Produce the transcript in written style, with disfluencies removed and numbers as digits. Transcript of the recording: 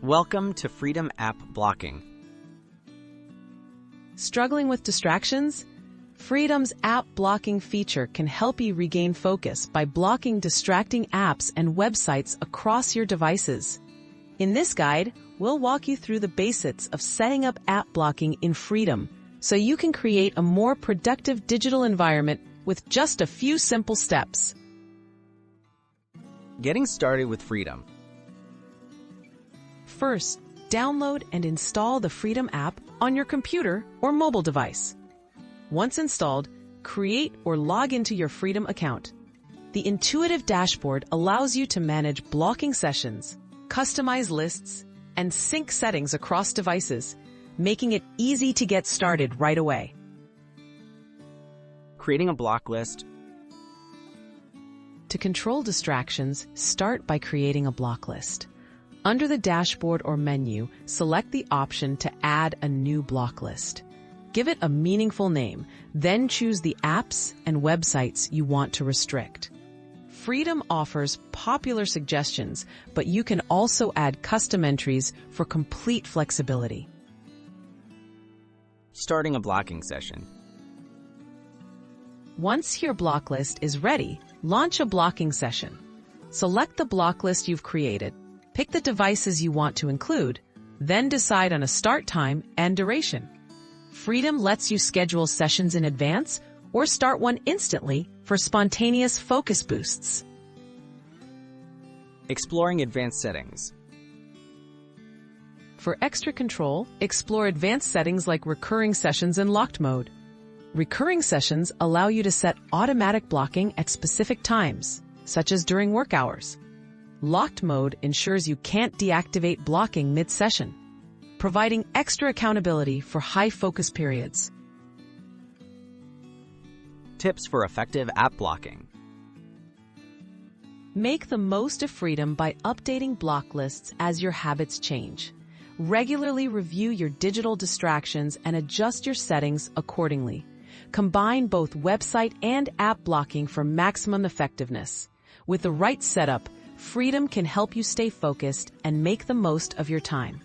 Welcome to Freedom App Blocking. Struggling with distractions? Freedom's app blocking feature can help you regain focus by blocking distracting apps and websites across your devices. In this guide, we'll walk you through the basics of setting up app blocking in Freedom so you can create a more productive digital environment with just a few simple steps. Getting started with Freedom. First, download and install the Freedom app on your computer or mobile device. Once installed, create or log into your Freedom account. The intuitive dashboard allows you to manage blocking sessions, customize lists, and sync settings across devices, making it easy to get started right away. Creating a block list. To control distractions, start by creating a block list. Under the dashboard or menu, select the option to add a new block list. Give it a meaningful name, then choose the apps and websites you want to restrict. Freedom offers popular suggestions, but you can also add custom entries for complete flexibility. Starting a blocking session. Once your block list is ready, launch a blocking session. Select the block list you've created, pick the devices you want to include, then decide on a start time and duration. Freedom lets you schedule sessions in advance or start one instantly for spontaneous focus boosts. Exploring advanced settings. For extra control, explore advanced settings like recurring sessions and locked mode. Recurring sessions allow you to set automatic blocking at specific times, such as during work hours. Locked mode ensures you can't deactivate blocking mid-session, providing extra accountability for high focus periods. Tips for effective app blocking. Make the most of Freedom by updating block lists as your habits change. Regularly review your digital distractions and adjust your settings accordingly. Combine both website and app blocking for maximum effectiveness. With the right setup, Freedom can help you stay focused and make the most of your time.